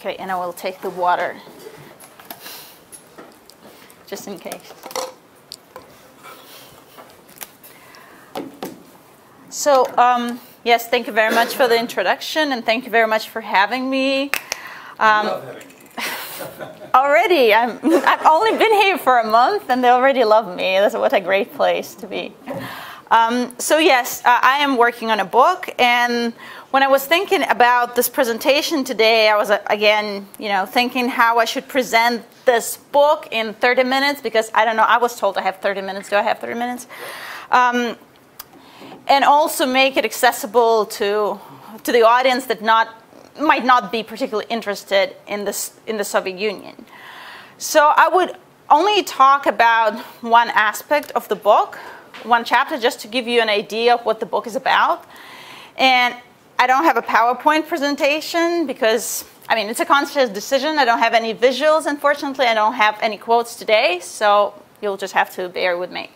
Okay, and I will take the water, just in case. So, yes, thank you very much for the introduction, and thank you very much for having me. Already, I've only been here for a month, and they already love me. That's what a great place to be. So yes, I am working on a book, and when I was thinking about this presentation today, I was again, thinking how I should present this book in 30 minutes, because I don't know, I was told I have 30 minutes. Do I have 30 minutes? And also make it accessible to the audience that might not be particularly interested in the Soviet Union. So I would only talk about one aspect of the book, one chapter, just to give you an idea of what the book is about. And I don't have a PowerPoint presentation because, it's a conscious decision. I don't have any visuals, unfortunately. I don't have any quotes today, so you'll just have to bear with me.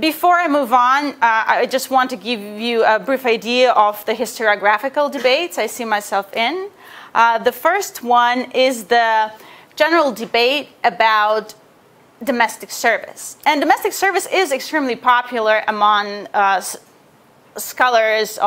Before I move on, I just want to give you a brief idea of the historiographical debates I see myself in. The first one is the general debate about domestic service. And domestic service is extremely popular among scholars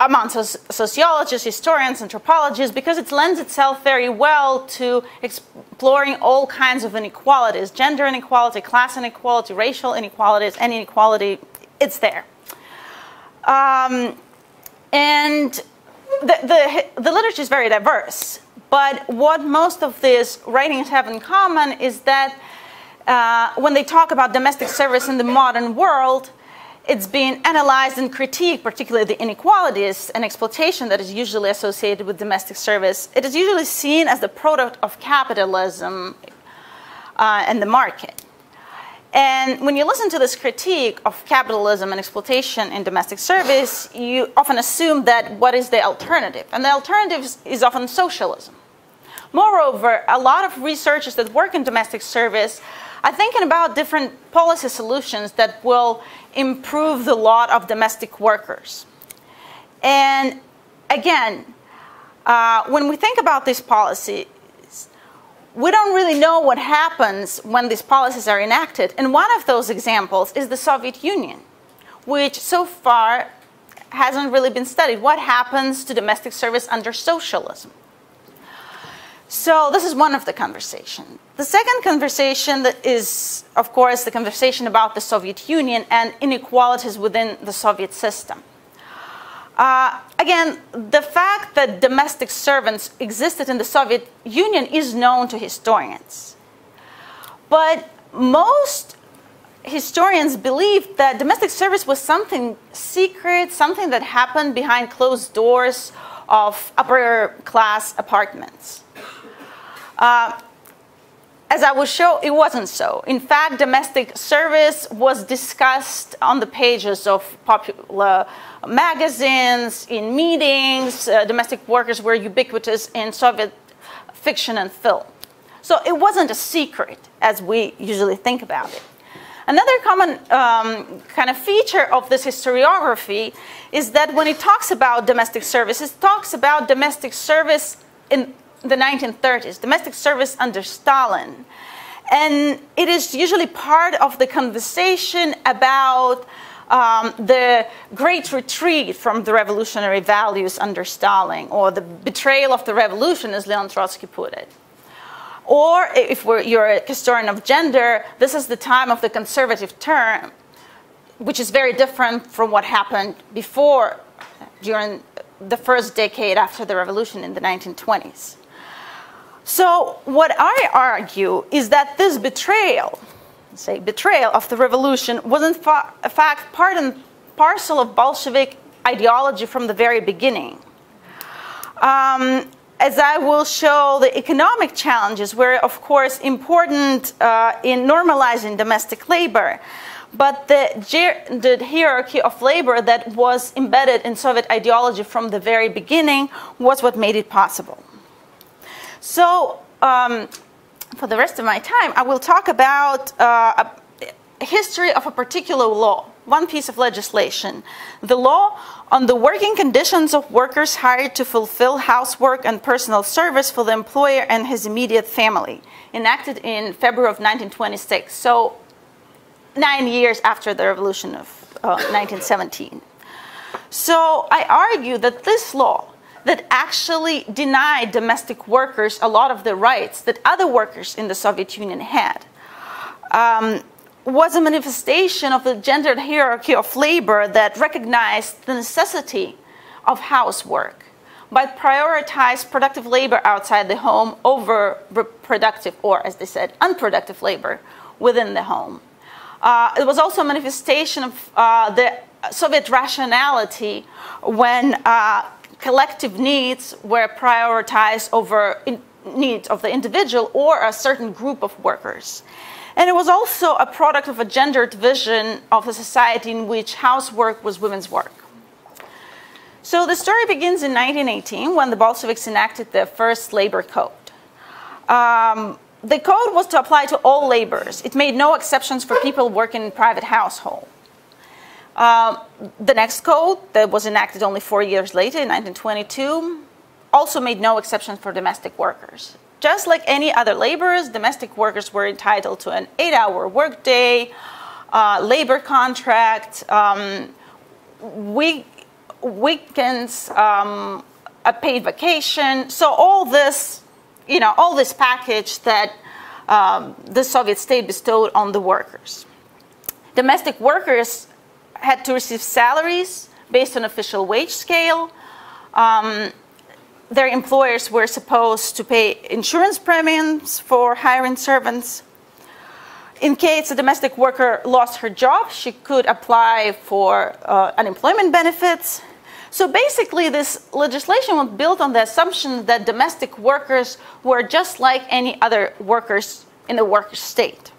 among sociologists, historians, anthropologists, because it lends itself very well to exploring all kinds of inequalities: gender inequality, class inequality, racial inequalities, any inequality, it's there. And the literature is very diverse. But what most of these writings have in common is that when they talk about domestic service in the modern world, it's being analyzed and critiqued, particularly the inequalities and exploitation that is usually associated with domestic service. It is usually seen as the product of capitalism and the market. And when you listen to this critique of capitalism and exploitation in domestic service, you often assume that what is the alternative? And the alternative is often socialism. Moreover, a lot of researchers that work in domestic service are thinking about different policy solutions that will improve the lot of domestic workers. And again, when we think about these policies, we don't really know what happens when these policies are enacted. And one of those examples is the Soviet Union, which so far hasn't really been studied. What happens to domestic service under socialism? So this is one of the conversations. The second conversation that is, of course, the conversation about the Soviet Union and inequalities within the Soviet system. Again, the fact that domestic servants existed in the Soviet Union is known to historians. But most historians believe that domestic service was something secret, something that happened behind closed doors of upper class apartments. As I will show, it wasn't so. In fact, domestic service was discussed on the pages of popular magazines, in meetings. Domestic workers were ubiquitous in Soviet fiction and film. So it wasn't a secret, as we usually think about it. Another common kind of feature of this historiography is that when it talks about domestic service, it talks about domestic service in the 1930s, domestic service under Stalin. And it is usually part of the conversation about the great retreat from the revolutionary values under Stalin, or the betrayal of the revolution, as Leon Trotsky put it. Or if you're a historian of gender, this is the time of the conservative term, which is very different from what happened before, during the first decade after the revolution in the 1920s. So what I argue is that this betrayal of the revolution was in fact part and parcel of Bolshevik ideology from the very beginning. As I will show, the economic challenges were, of course, important in normalizing domestic labor, but the hierarchy of labor that was embedded in Soviet ideology from the very beginning was what made it possible. So, for the rest of my time, I will talk about a history of a particular law, one piece of legislation, the law on the working conditions of workers hired to fulfill housework and personal service for the employer and his immediate family, enacted in February of 1926, so 9 years after the revolution of 1917. So I argue that this law that actually denied domestic workers a lot of the rights that other workers in the Soviet Union had was a manifestation of the gendered hierarchy of labor that recognized the necessity of housework, but prioritized productive labor outside the home over reproductive, or as they said, unproductive labor within the home. It was also a manifestation of the Soviet rationality when collective needs were prioritized over needs of the individual or a certain group of workers. And it was also a product of a gendered vision of a society in which housework was women's work. So the story begins in 1918 when the Bolsheviks enacted their first labor code. The code was to apply to all laborers. It made no exceptions for people working in private household. The next code that was enacted only 4 years later, in 1922, also made no exceptions for domestic workers. Just like any other laborers, domestic workers were entitled to an 8-hour workday, labor contract, weekends, a paid vacation. So all this, all this package that the Soviet state bestowed on the workers. Domestic workers had to receive salaries based on official wage scale. Their employers were supposed to pay insurance premiums for hiring servants. In case a domestic worker lost her job, she could apply for unemployment benefits. So basically, this legislation was built on the assumption that domestic workers were just like any other workers in the worker state.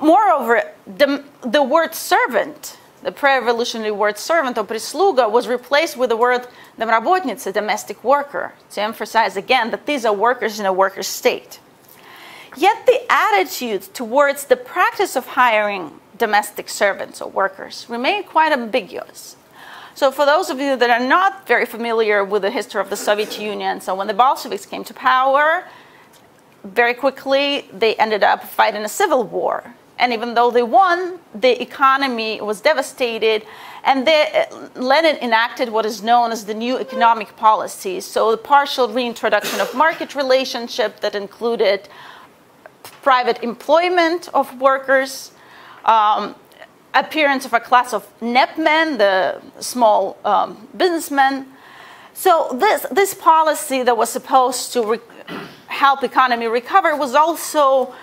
Moreover, the word servant, the pre-revolutionary word servant or прислуга, was replaced with the word домработница, domestic worker, to emphasize again that these are workers in a worker state. Yet the attitude towards the practice of hiring domestic servants or workers remained quite ambiguous. So for those of you that are not very familiar with the history of the Soviet Union, so when the Bolsheviks came to power, very quickly they ended up fighting a civil war. And even though they won, the economy was devastated, and Lenin enacted what is known as the new economic policy. So the partial reintroduction of market relationship that included private employment of workers, appearance of a class of nepmen, the small businessmen. So this policy that was supposed to help the economy recover was also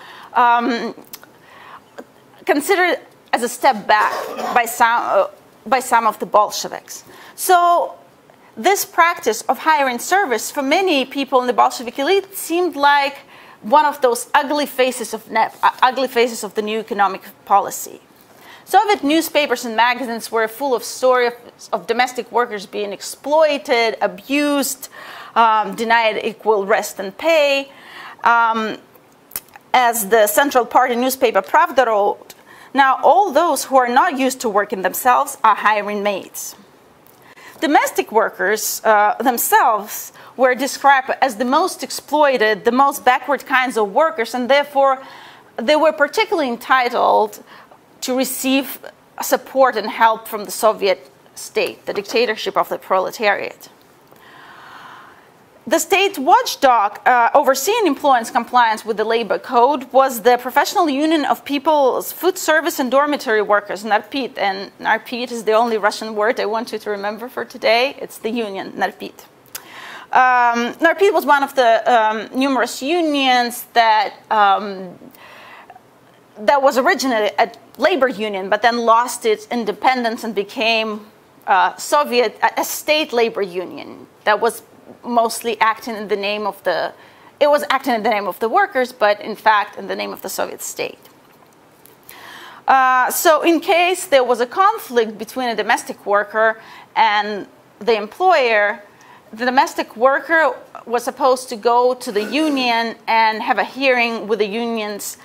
considered as a step back by some of the Bolsheviks. So this practice of hiring service for many people in the Bolshevik elite seemed like one of those ugly faces of the new economic policy. Soviet newspapers and magazines were full of stories of domestic workers being exploited, abused, denied equal rest and pay. As the Central Party newspaper Pravda wrote, now all those who are not used to working themselves are hiring maids. Domestic workers themselves were described as the most exploited, the most backward kinds of workers, and therefore they were particularly entitled to receive support and help from the Soviet state, the dictatorship of the proletariat. The state watchdog overseeing employees' compliance with the labor code was the Professional Union of People's Food Service and Dormitory Workers, NARPIT. And NARPIT is the only Russian word I want you to remember for today. It's the union, NARPIT. NARPIT was one of the numerous unions that was originally a labor union, but then lost its independence and became a state labor union that was mostly acting in the name of the workers, but in fact in the name of the Soviet state. So in case there was a conflict between a domestic worker and the employer, the domestic worker was supposed to go to the union and have a hearing with the union's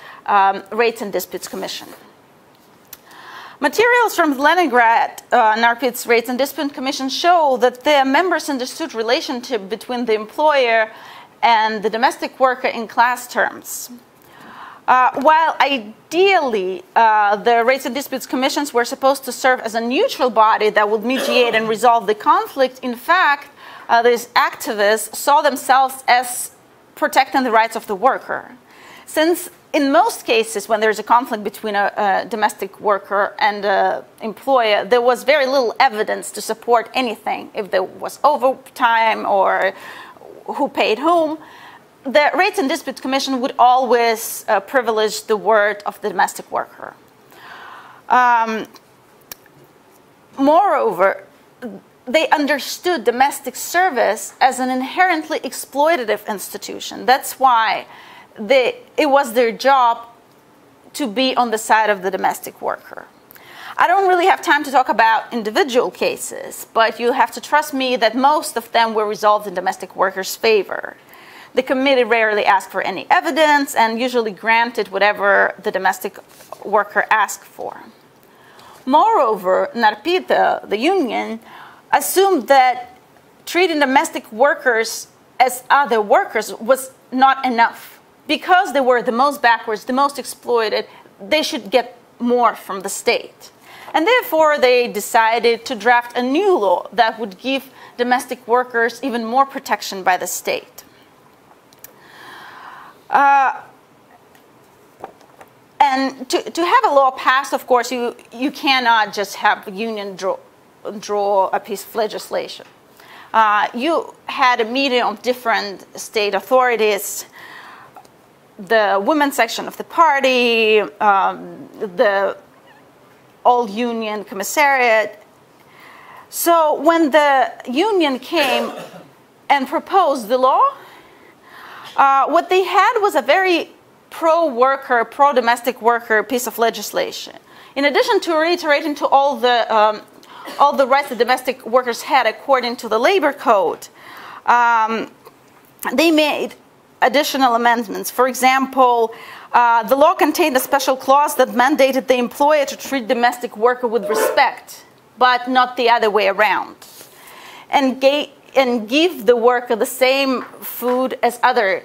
Rates and Disputes Commission. Materials from Leningrad, NARPID's Rates and Dispute Commission show that the members understood relationship between the employer and the domestic worker in class terms. While ideally the Rates and Disputes Commissions were supposed to serve as a neutral body that would mediate and resolve the conflict, in fact, these activists saw themselves as protecting the rights of the worker. Since in most cases, when there's a conflict between a domestic worker and an employer, there was very little evidence to support anything. If there was overtime or who paid whom, the Rates and Disputes Commission would always privilege the word of the domestic worker. Moreover, they understood domestic service as an inherently exploitative institution. That's why it was their job to be on the side of the domestic worker. I don't really have time to talk about individual cases, but you have to trust me that most of them were resolved in domestic workers' favor. The committee rarely asked for any evidence and usually granted whatever the domestic worker asked for. Moreover, NARPID, the union, assumed that treating domestic workers as other workers was not enough. Because they were the most backwards, the most exploited, they should get more from the state. And therefore, they decided to draft a new law that would give domestic workers even more protection by the state. And to have a law passed, of course, you cannot just have a union draw a piece of legislation. You had a meeting of different state authorities, the women's section of the party, the all-union commissariat. So when the union came and proposed the law, what they had was a very pro-worker, pro-domestic worker piece of legislation. In addition to reiterating to all the rights the domestic workers had according to the labor code, they made additional amendments. For example, the law contained a special clause that mandated the employer to treat domestic worker with respect, but not the other way around, and give the worker the same food as other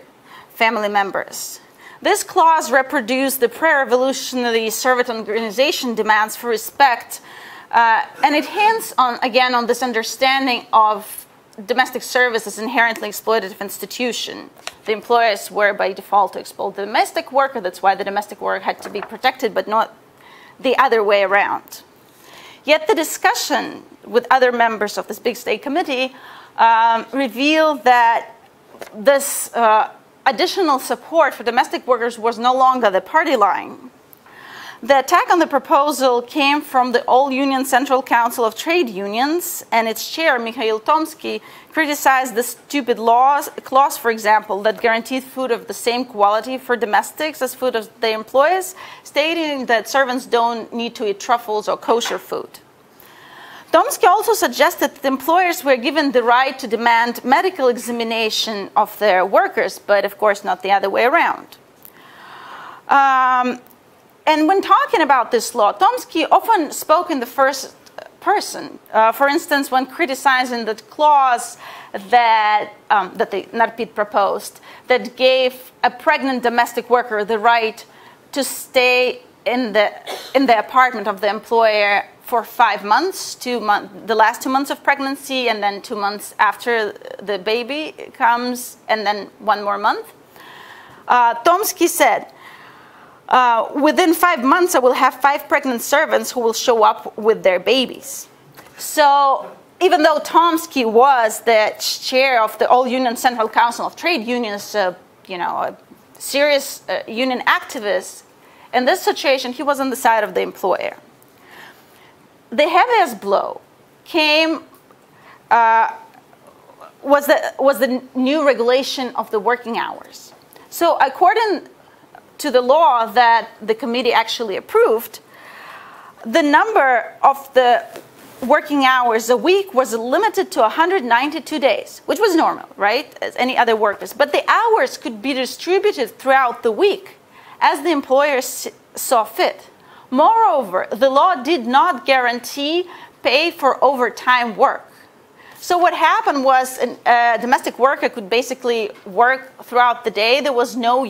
family members. This clause reproduced the pre-revolutionary servant organization demands for respect, and it hints again on this understanding of domestic service as inherently exploitative institution. The employers were by default to exploit the domestic worker. That's why the domestic worker had to be protected, but not the other way around. Yet the discussion with other members of this big state committee revealed that this additional support for domestic workers was no longer the party line. The attack on the proposal came from the All-Union Central Council of Trade Unions, and its chair, Mikhail Tomsky, criticized the stupid clause, for example, that guaranteed food of the same quality for domestics as food of their employees, stating that servants don't need to eat truffles or kosher food. Tomsky also suggested that employers were given the right to demand medical examination of their workers, but of course not the other way around. And when talking about this law, Tomsky often spoke in the first person. For instance, when criticizing the clause that the NARPID proposed that gave a pregnant domestic worker the right to stay in the apartment of the employer for 5 months, the last 2 months of pregnancy, and then 2 months after the baby comes, and then 1 more month. Tomsky said, within 5 months, I will have 5 pregnant servants who will show up with their babies. So even though Tomsky was the chair of the All-Union Central Council of Trade Unions, a serious union activist, in this situation, he was on the side of the employer. The heaviest blow came was the new regulation of the working hours. So according to the law that the committee actually approved, the number of the working hours a week was limited to 192 days, which was normal, right, as any other workers. But the hours could be distributed throughout the week as the employers saw fit. Moreover, the law did not guarantee pay for overtime work. So what happened was a domestic worker could basically work throughout the day. There was no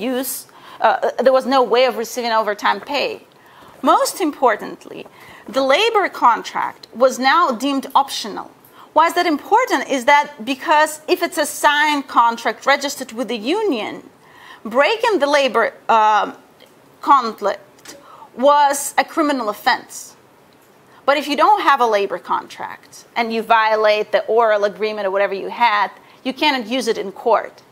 way of receiving overtime pay. Most importantly, the labor contract was now deemed optional. Why is that important? Is that because if it's a signed contract registered with the union, breaking the labor conflict was a criminal offense. But if you don't have a labor contract and you violate the oral agreement or whatever you had, you cannot use it in court.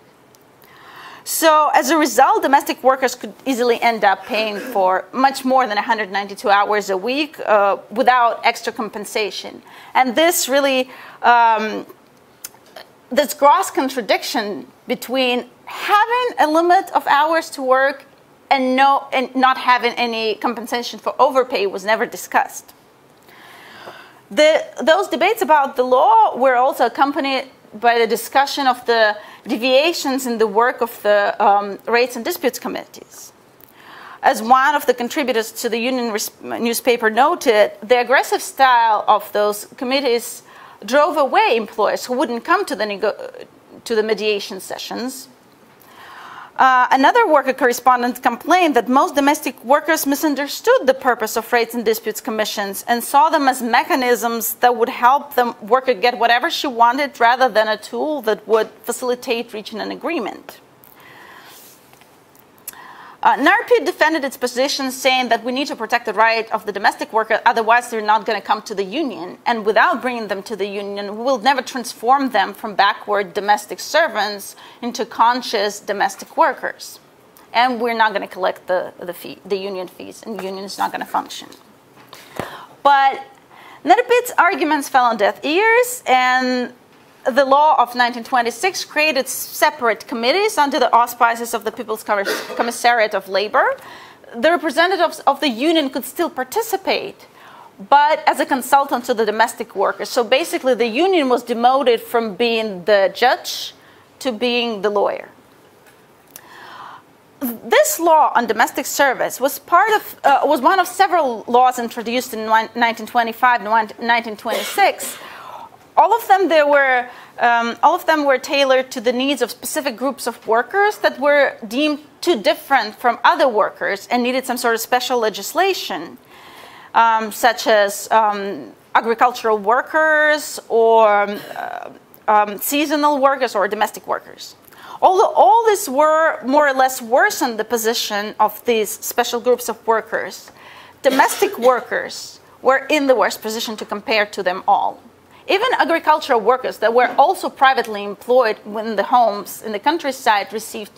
So as a result, domestic workers could easily end up paying for much more than 192 hours a week without extra compensation. And this really, this gross contradiction between having a limit of hours to work and not having any compensation for overpay was never discussed. Those debates about the law were also accompanied by the discussion of the deviations in the work of the Rates and Disputes Committees. As one of the contributors to the union newspaper noted, the aggressive style of those committees drove away employers who wouldn't come to the mediation sessions. Another worker correspondent complained that most domestic workers misunderstood the purpose of rates and disputes commissions and saw them as mechanisms that would help the worker get whatever she wanted rather than a tool that would facilitate reaching an agreement. NARPID defended its position, saying that we need to protect the right of the domestic worker, otherwise they're not going to come to the union. And without bringing them to the union, we will never transform them from backward domestic servants into conscious domestic workers. And we're not going to collect the union fees, and the union is not going to function. But NARPID's arguments fell on deaf ears, and the law of 1926 created separate committees under the auspices of the People's Commissariat of Labor. The representatives of the union could still participate, but as a consultant to the domestic workers. So basically, the union was demoted from being the judge to being the lawyer. This law on domestic service was was one of several laws introduced in 1925 and 1926. All of them were tailored to the needs of specific groups of workers that were deemed too different from other workers and needed some sort of special legislation, such as agricultural workers or seasonal workers or domestic workers. Although all these were more or less worsened the position of these special groups of workers, domestic workers were in the worst position to compare to them all. Even agricultural workers that were also privately employed in the homes in the countryside received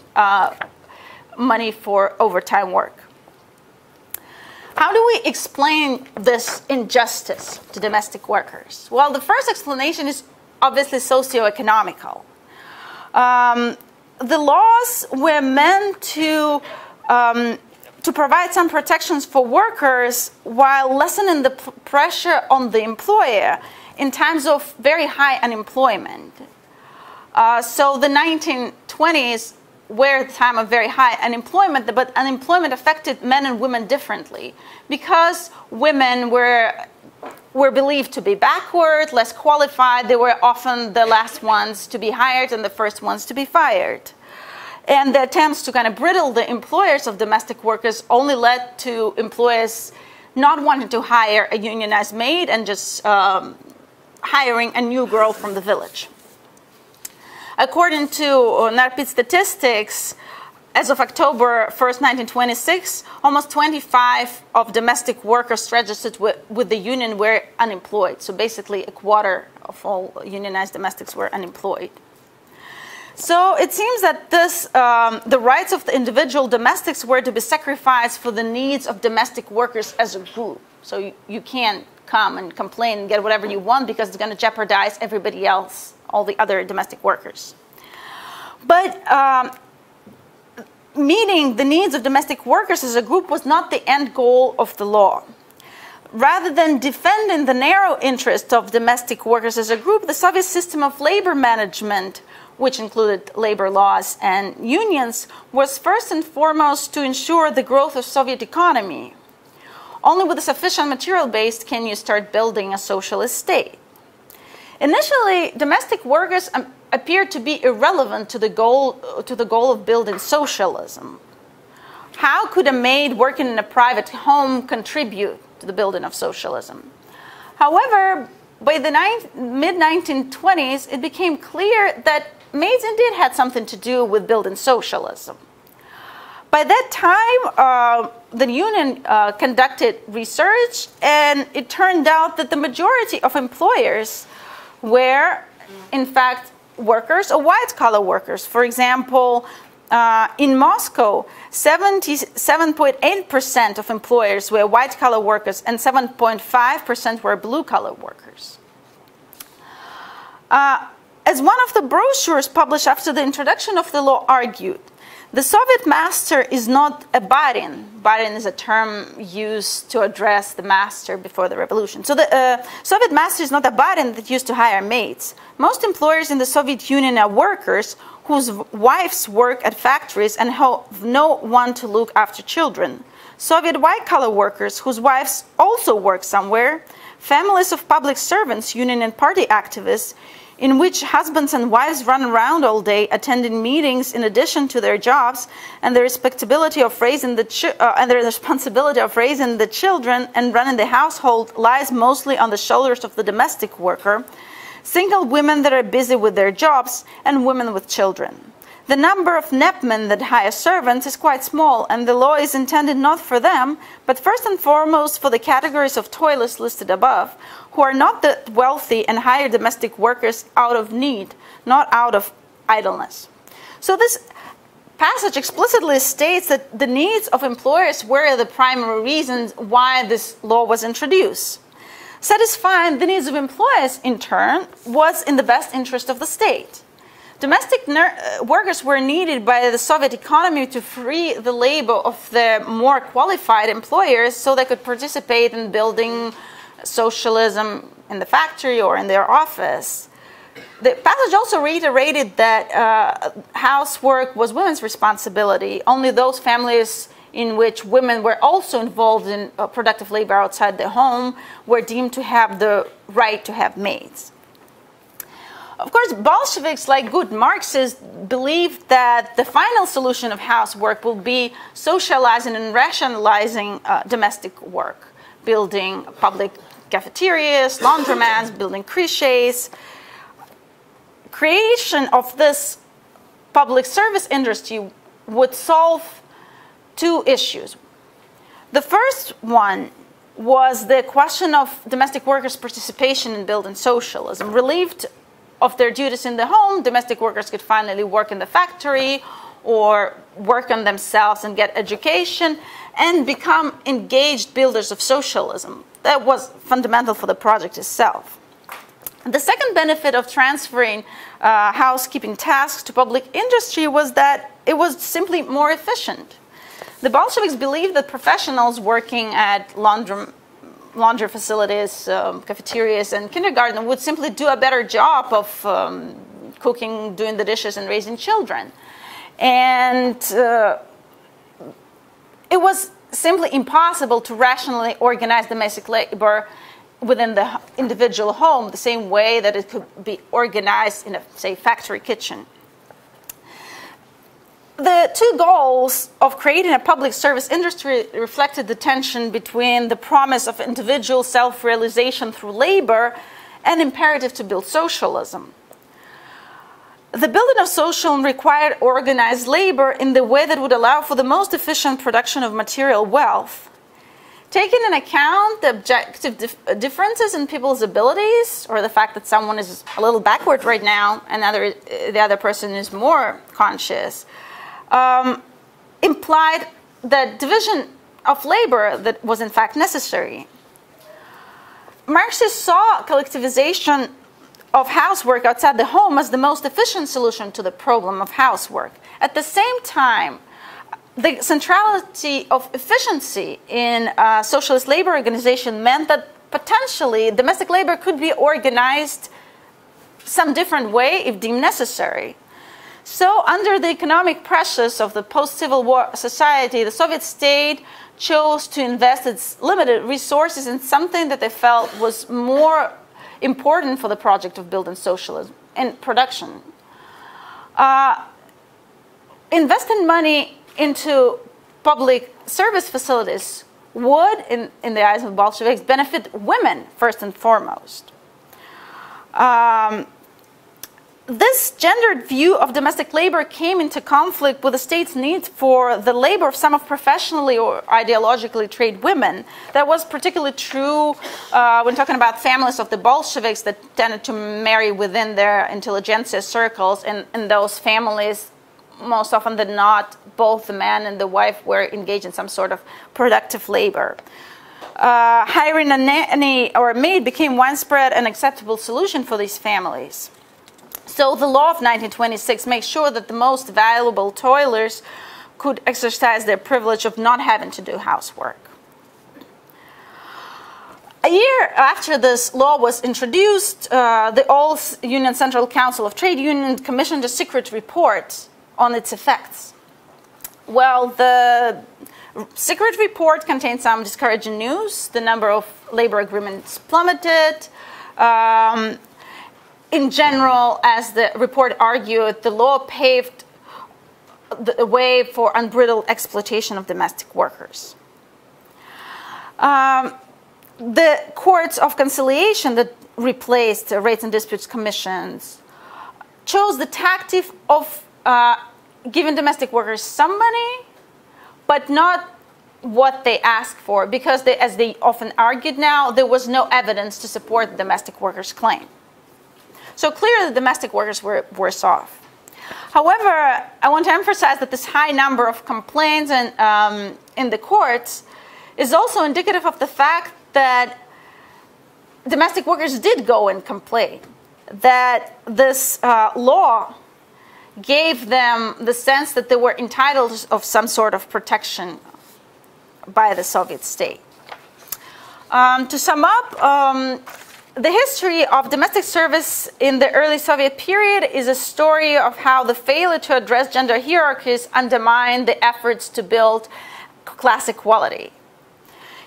money for overtime work. How do we explain this injustice to domestic workers? Well, the first explanation is obviously socioeconomical. The laws were meant to provide some protections for workers while lessening the pressure on the employer in times of very high unemployment. So the 1920s were the time of very high unemployment, but unemployment affected men and women differently because women were believed to be backward, less qualified. They were often the last ones to be hired and the first ones to be fired. And the attempts to kind of bridle the employers of domestic workers only led to employers not wanting to hire a unionized maid and just hiring a new girl from the village. According to NARPID statistics, as of October 1st, 1926, almost 25% of domestic workers registered with the union were unemployed. So basically, a quarter of all unionized domestics were unemployed. So it seems that the rights of the individual domestics were to be sacrificed for the needs of domestic workers as a group. So you can't come and complain and get whatever you want because it's going to jeopardize everybody else, all the other domestic workers. But meeting the needs of domestic workers as a group was not the end goal of the law. Rather than defending the narrow interest of domestic workers as a group, the Soviet system of labor management, which included labor laws and unions, was first and foremost to ensure the growth of Soviet economy. Only with a sufficient material base can you start building a socialist state. Initially, domestic workers appeared to be irrelevant to the goal of building socialism. How could a maid working in a private home contribute to the building of socialism? However, by the mid-1920s, it became clear that maids indeed had something to do with building socialism. By that time, the union conducted research, and it turned out that the majority of employers were, in fact, workers or white-collar workers. For example, in Moscow, 77.8% of employers were white-collar workers and 7.5% were blue-collar workers. As one of the brochures published after the introduction of the law argued, the Soviet master is not a barin. Barin is a term used to address the master before the revolution. So the Soviet master is not a barin that used to hire maids. Most employers in the Soviet Union are workers whose wives work at factories and have no one to look after children. Soviet white-collar workers whose wives also work somewhere. Families of public servants, union and party activists, in which husbands and wives run around all day attending meetings in addition to their jobs, and the responsibility of raising the children and running the household lies mostly on the shoulders of the domestic worker. Single women that are busy with their jobs, and women with children. The number of nepmen that hire servants is quite small, and the law is intended not for them, but first and foremost for the categories of toilers listed above, who are not the wealthy and hire domestic workers out of need, not out of idleness. So this passage explicitly states that the needs of employers were the primary reasons why this law was introduced. Satisfying the needs of employers, in turn, was in the best interest of the state. Domestic workers were needed by the Soviet economy to free the labor of the more qualified employers so they could participate in building socialism in the factory or in their office. The passage also reiterated that housework was women's responsibility. Only those families in which women were also involved in productive labor outside the home were deemed to have the right to have maids. Of course, Bolsheviks, like good Marxists, believed that the final solution of housework will be socializing and rationalizing domestic work, building public cafeterias, laundromats, building creches. Creation of this public service industry would solve two issues. The first one was the question of domestic workers' participation in building socialism. Relieved of their duties in the home, domestic workers could finally work in the factory or work on themselves and get education and become engaged builders of socialism. That was fundamental for the project itself. The second benefit of transferring housekeeping tasks to public industry was that it was simply more efficient. The Bolsheviks believed that professionals working at laundry facilities, cafeterias, and kindergarten would simply do a better job of cooking, doing the dishes, and raising children. And it was simply impossible to rationally organize domestic labor within the individual home the same way that it could be organized in a, say, factory kitchen. The two goals of creating a public service industry reflected the tension between the promise of individual self-realization through labor and imperative to build socialism. The building of socialism required organized labor in the way that would allow for the most efficient production of material wealth. Taking into account the objective differences in people's abilities, or the fact that someone is a little backward right now and the other person is more conscious, implied that division of labor that was in fact necessary. Marxists saw collectivization of housework outside the home as the most efficient solution to the problem of housework. At the same time, the centrality of efficiency in socialist labor organization meant that potentially domestic labor could be organized some different way if deemed necessary. So under the economic pressures of the post-Civil War society, the Soviet state chose to invest its limited resources in something that they felt was more important for the project of building socialism and production. Investing money into public service facilities would, in the eyes of the Bolsheviks, benefit women first and foremost. This gendered view of domestic labor came into conflict with the state's need for the labor of some of professionally or ideologically trained women. That was particularly true when talking about families of the Bolsheviks that tended to marry within their intelligentsia circles, and in those families, most often than not, both the man and the wife were engaged in some sort of productive labor. Hiring a nanny or a maid became widespread and acceptable solution for these families. So the law of 1926 makes sure that the most valuable toilers could exercise their privilege of not having to do housework. A year after this law was introduced, the All-Union Central Council of Trade Unions commissioned a secret report on its effects. Well, the secret report contained some discouraging news. The number of labor agreements plummeted. In general, as the report argued, the law paved the way for unbridled exploitation of domestic workers. The courts of conciliation that replaced rates and disputes commissions chose the tactic of giving domestic workers some money, but not what they asked for, because as they often argued now, there was no evidence to support the domestic workers' claim. So clearly the domestic workers were worse off. However, I want to emphasize that this high number of complaints in the courts is also indicative of the fact that domestic workers did go and complain, that this law gave them the sense that they were entitled of some sort of protection by the Soviet state. To sum up, the history of domestic service in the early Soviet period is a story of how the failure to address gender hierarchies undermined the efforts to build class equality.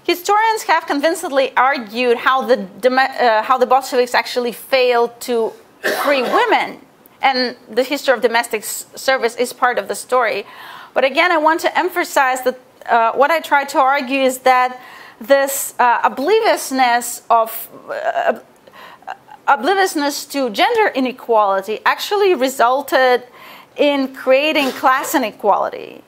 Historians have convincingly argued how the Bolsheviks actually failed to free women, and the history of domestic service is part of the story. But again, I want to emphasize that what I try to argue is that this obliviousness to gender inequality actually resulted in creating class inequality.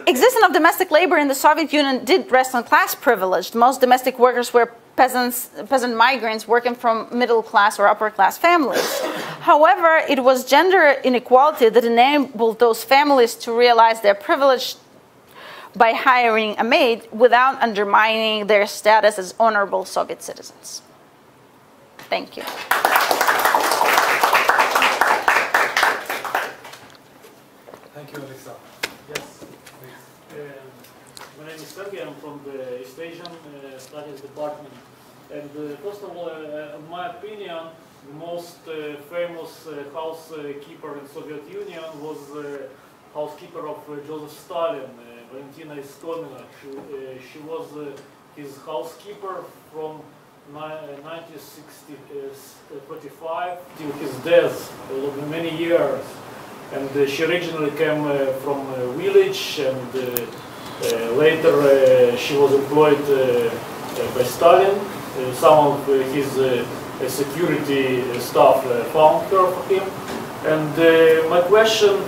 Existence of domestic labor in the Soviet Union did rest on class privilege. Most domestic workers were peasant migrants working from middle class or upper class families. However, it was gender inequality that enabled those families to realize their privilege by hiring a maid without undermining their status as honorable Soviet citizens. Thank you. Thank you, Alissa. Yes, please. My name is Sergey. I'm from the East Asian Studies Department. And first of all, in my opinion, the most famous housekeeper in Soviet Union was the housekeeper of Joseph Stalin, Valentina Istomina. She was his housekeeper from 1945 till his death, over many years. And she originally came from a village, and later she was employed by Stalin. Some of his security staff found her for him. And my question,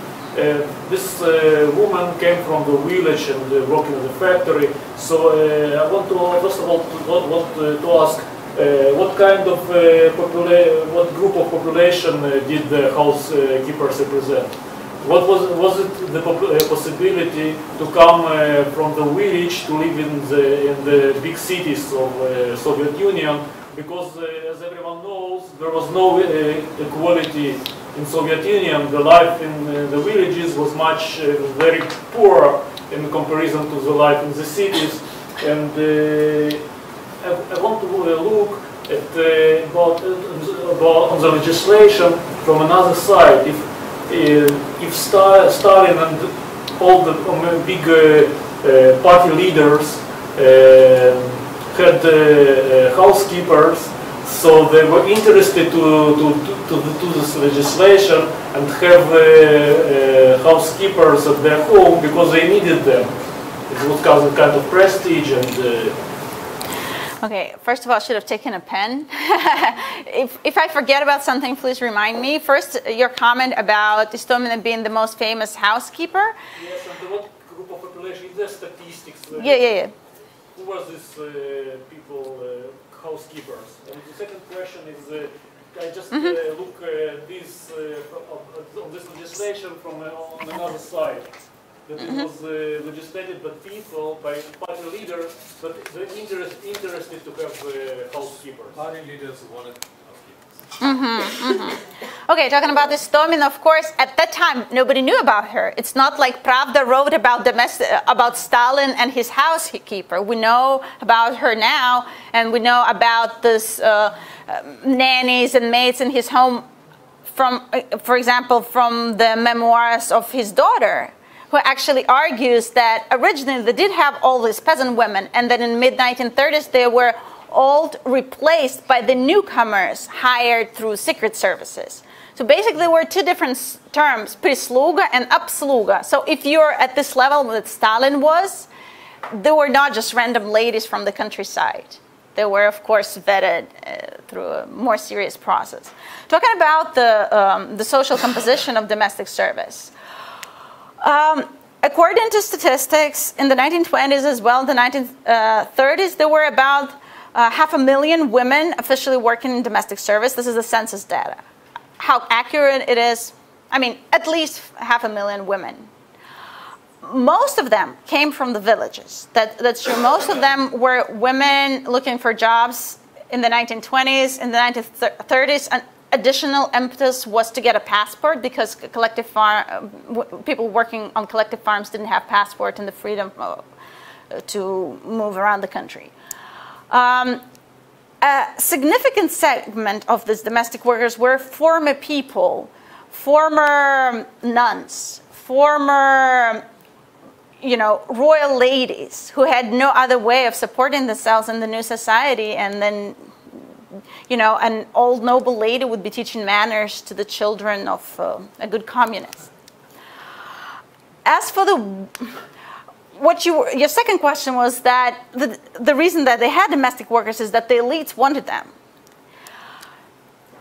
this woman came from the village and working in the factory. So I want to, first of all, to ask, what kind of what group of population did the housekeepers represent? What was it the possibility to come from the village to live in the big cities of Soviet Union? Because as everyone knows, there was no equality in Soviet Union. The life in the villages was much very poor in comparison to the life in the cities. And I want to look at on the legislation from another side, if Stalin and all the big party leaders had housekeepers, so they were interested to do this legislation and have housekeepers at their home because they needed them. It was kind of prestige and. Okay, first of all, I should have taken a pen. If I forget about something, please remind me. First, your comment about Istomin being the most famous housekeeper. Yes, and what group of population, is there statistics? Yeah. Who was this people, housekeepers? And the second question is, I just look this on this legislation from on another side. That it was legislated by people, by party leaders, but they're interested to have housekeepers. Party leaders wanted housekeepers. Okay, talking about this Istomin, of course, at that time, nobody knew about her. It's not like Pravda wrote about Stalin and his housekeeper. We know about her now, and we know about this nannies and maids in his home from, for example, from the memoirs of his daughter, who actually argues that originally they did have all these peasant women, and then in mid-1930s they were all replaced by the newcomers hired through secret services. So basically there were two different terms, prisluga and obsluga. So if you're at this level that Stalin was, they were not just random ladies from the countryside. They were, of course, vetted through a more serious process. Talking about the social composition of domestic service. According to statistics, in the 1920s as well, the 1930s, there were about 500,000 women officially working in domestic service. This is the census data. How accurate it is, I mean, at least 500,000 women. Most of them came from the villages. That's true. Most of them were women looking for jobs in the 1920s. In the 1930s, an additional impetus was to get a passport because people working on collective farms didn't have passport and the freedom to move around the country. A significant segment of these domestic workers were former people, former nuns, former royal ladies who had no other way of supporting themselves in the new society, and then an old noble lady would be teaching manners to the children of a good communist. As for your second question was that the reason that they had domestic workers is that the elites wanted them.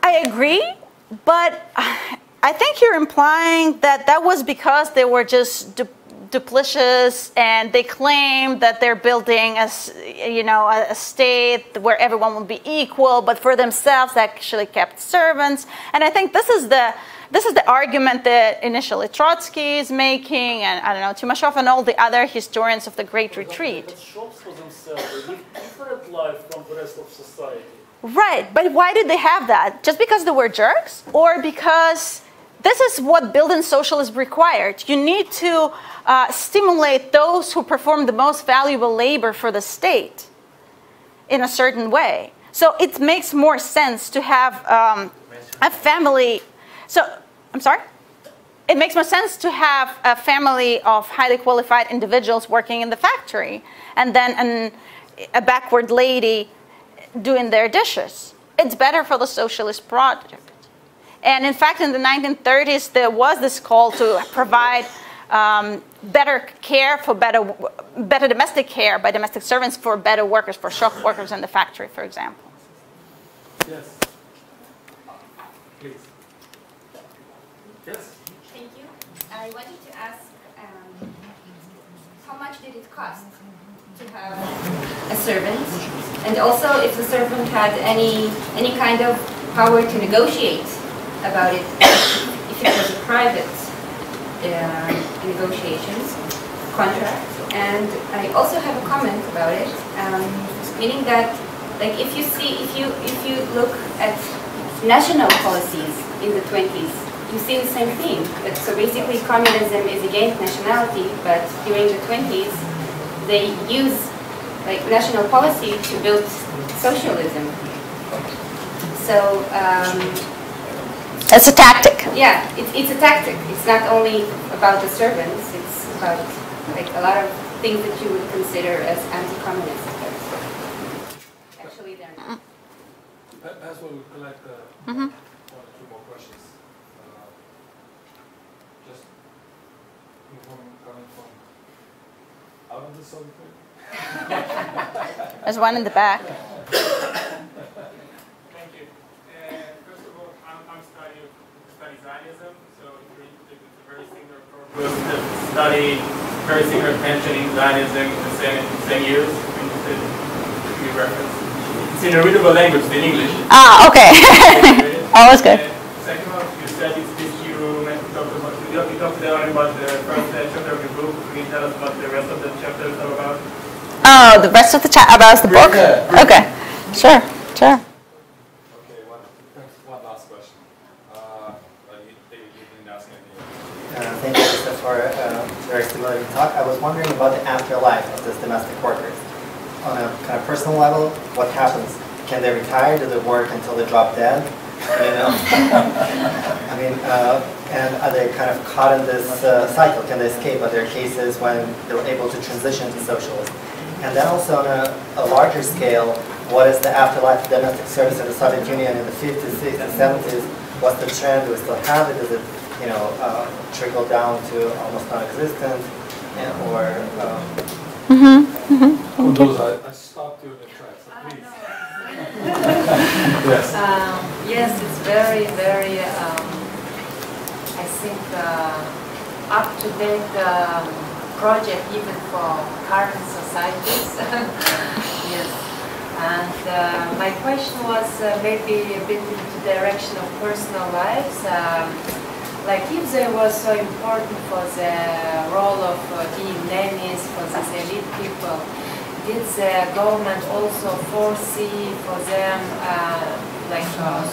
I agree, but I think you're implying that that was because they were just duplicitous, and they claim that they're building a state where everyone will be equal, but for themselves they actually kept servants. And I think this is the argument that initially Trotsky is making, and I don't know, Timashov and all the other historians of the Great Retreat. But shops for themselves, they live different life from the rest of society. Right, but why did they have that? Just because they were jerks, or because this is what building socialism required? You need to stimulate those who perform the most valuable labor for the state in a certain way. So it makes more sense to have a family. So, I'm sorry? It makes more sense to have a family of highly qualified individuals working in the factory, and then a backward lady doing their dishes. It's better for the socialist project. And in fact, in the 1930s, there was this call to provide better care for better domestic care by domestic servants for better workers, for shop workers in the factory, for example. Yes. Please. Yes. Thank you. I wanted to ask, how much did it cost to have a servant, and also if the servant had any kind of power to negotiate about it, if it was a private negotiations contract. And I also have a comment about it, meaning that, like, if you look at national policies in the 20s, you see the same thing. But so basically, communism is against nationality, but during the 20s, they use national policy to build socialism. So It's a tactic. Yeah, it's a tactic. It's not only about the servants. It's about like a lot of things that you would consider as anti-communist. Actually, they're not. That's what we collect one or two more questions. Just coming from out of the subject. There's one in the back. Thank you. First of all, I'm study Zionism, so it's a very similar purpose. Study very similar tension in Zionism in the same years. We reference. It's in a readable language, in English. Ah, okay. Always good. Second one, you said it's this you talked about. You talked about the first chapter of the book. Can you tell us what the rest of the chapters are about? Oh, the rest of the chat about the book? Okay, sure. Okay, one last question. You didn't ask anything. Thank you, Alissa, for a very stimulating talk. I was wondering about the afterlife of these domestic workers. On a kind of personal level, what happens? Can they retire? Do they work until they drop dead? You know? I mean, and are they kind of caught in this cycle? Can they escape? Are there cases when they're able to transition to socialism? And then also on a larger scale, what is the afterlife of domestic service in the Soviet Union in the 50s, 60s, 70s? What's the trend? Do we still have it? Does it, you know, trickle down to almost non-existent? Or I stopped you in the track, so please. Yes. Yes, it's very, very, I think, up-to-date project even for current societies. Yes. And my question was maybe a bit in the direction of personal lives. Like if they were so important for the role of being nannies for these elite people, did the government also foresee for them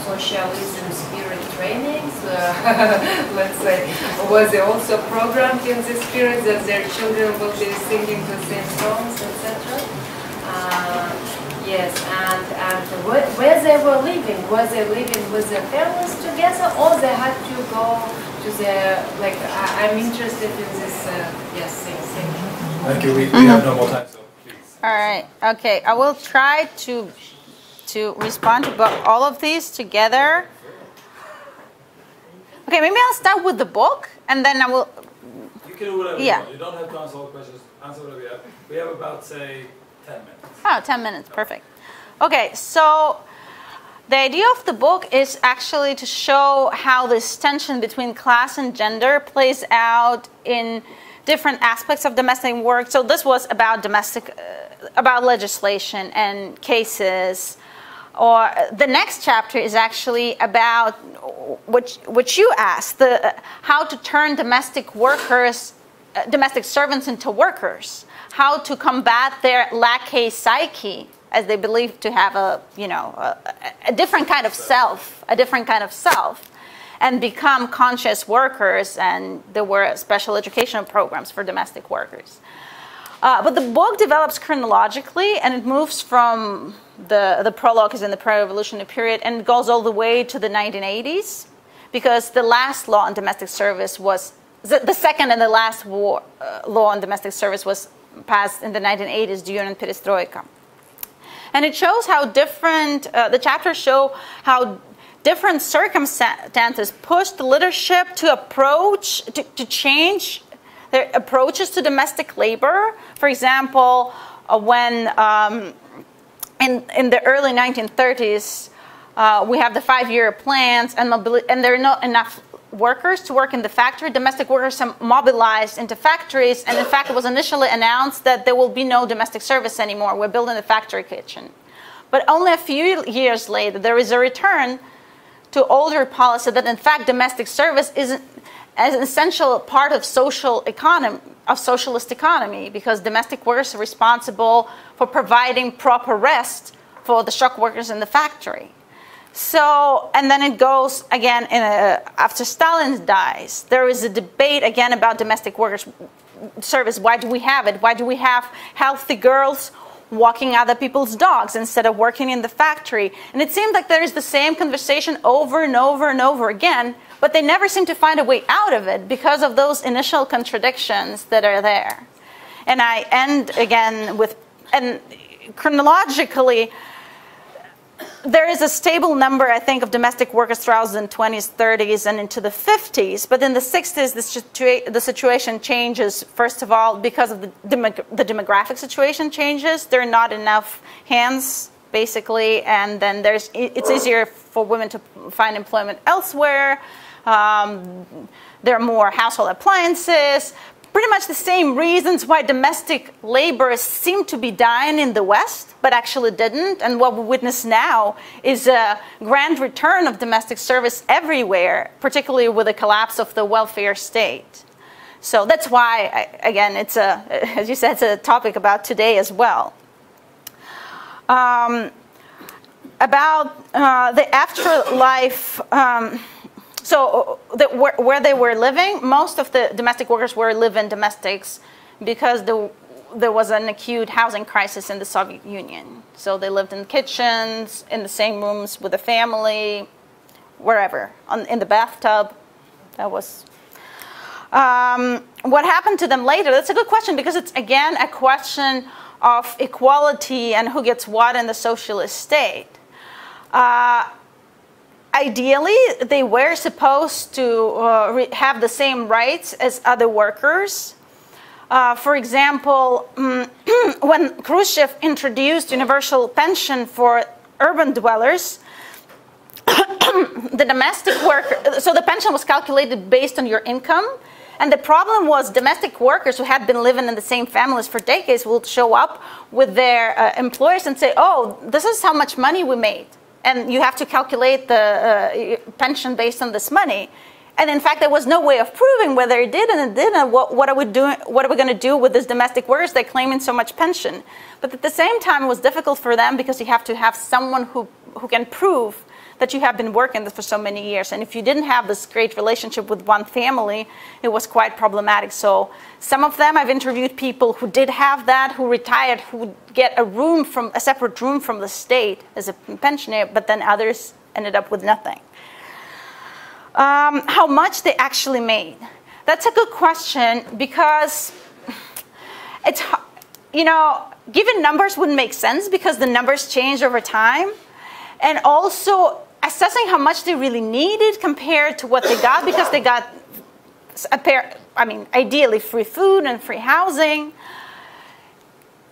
socialism spirit trainings? Let's say, was they also programmed in this spirit that their children will be singing the same songs, etc.? Yes, and where they were living, was they living with their families together, or they had to go to the, like, I'm interested in this, yes, thing. Thank you, we have no more time, so please. All right, okay, I will try to respond to all of these together. Okay, maybe I'll start with the book, and then I will... You can do whatever you want. You don't have to answer all the questions. Answer whatever you have. We have about, say, 10 minutes. Oh, 10 minutes, perfect. Okay, so the idea of the book is actually to show how this tension between class and gender plays out in different aspects of domestic work. So this was about about legislation and cases. Or the next chapter is actually about what you asked, how to turn domestic servants into workers, how to combat their lackey psyche, as they believe to have a different kind of self, and become conscious workers. And there were special educational programs for domestic workers. But the book develops chronologically, and it moves from the prologue is in the pre-revolutionary period and goes all the way to the 1980s, because the last law on domestic service was, the second and the last law on domestic service was passed in the 1980s during Perestroika. And it shows how different, the chapters show how different circumstances pushed the leadership to change their approaches to domestic labor. For example, when in the early 1930s, we have the 5-year plans, and there are not enough workers to work in the factory. Domestic workers are mobilized into factories, and in fact, it was initially announced that there will be no domestic service anymore. We're building a factory kitchen. But only a few years later, there is a return to older policy that, in fact, domestic service is an essential part of socialist economy, because domestic workers are responsible for providing proper rest for the shop workers in the factory. So, and then it goes again after Stalin dies. There is a debate again about domestic workers service. Why do we have it? Why do we have healthy girls walking other people's dogs instead of working in the factory. And it seemed like there is the same conversation over and over and over again, but they never seem to find a way out of it because of those initial contradictions that are there. And I end again with, and chronologically, there is a stable number, I think, of domestic workers throughout the 20s, 30s, and into the 50s. But in the 60s, the situation changes, first of all, because of the demographic situation changes. There are not enough hands, basically, and then it's easier for women to find employment elsewhere. There are more household appliances. Pretty much the same reasons why domestic labor seemed to be dying in the West, but actually didn't. And what we witness now is a grand return of domestic service everywhere, particularly with the collapse of the welfare state. So that's why, again, it's as you said, it's a topic about today as well. About the afterlife. So where they were living, most of the domestic workers were live-in domestics because there was an acute housing crisis in the Soviet Union. So they lived in kitchens, in the same rooms with the family, wherever, in the bathtub. That was... what happened to them later? That's a good question because it's, again, a question of equality and who gets what in the socialist state. Ideally, they were supposed to have the same rights as other workers. For example, when Khrushchev introduced universal pension for urban dwellers, the domestic worker, so the pension was calculated based on your income. And the problem was domestic workers who had been living in the same families for decades would show up with their employers and say, oh, this is how much money we made. And you have to calculate the pension based on this money. And in fact, there was no way of proving whether it did and it didn't. What are we doing? What are we going to do with these domestic workers? They're claiming so much pension. But at the same time, it was difficult for them because you have to have someone who can prove that you have been working for so many years. And if you didn't have this great relationship with one family, it was quite problematic. So some of them, I've interviewed people who did have that, who retired, who would get a separate room from the state as a pensioner, but then others ended up with nothing. How much they actually made? That's a good question because it's, given numbers wouldn't make sense because the numbers change over time. And also assessing how much they really needed compared to what they got, because they got, ideally free food and free housing.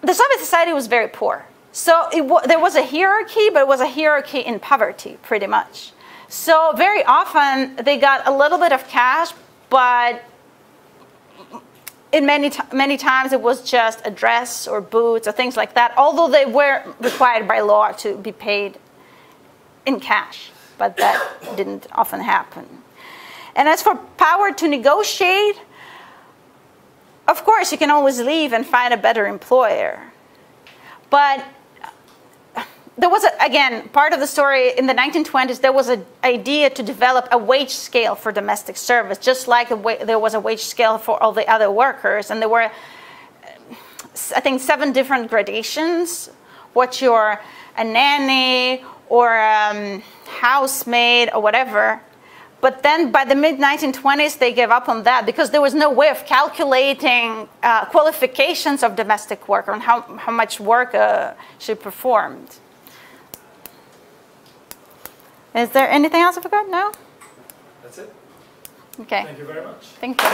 The Soviet society was very poor. So there was a hierarchy, but it was a hierarchy in poverty, pretty much. So very often they got a little bit of cash, but in many times it was just a dress or boots or things like that, although they were required by law to be paid in cash, but that didn't often happen. And as for power to negotiate, of course you can always leave and find a better employer. But there was, again, part of the story in the 1920s, there was an idea to develop a wage scale for domestic service, just like there was a wage scale for all the other workers. And there were, I think, 7 different gradations. What you're a nanny, or housemaid, or whatever. But then by the mid-1920s, they gave up on that because there was no way of calculating qualifications of domestic worker and how much work she performed. Is there anything else I forgot? No? That's it. Okay. Thank you very much. Thank you.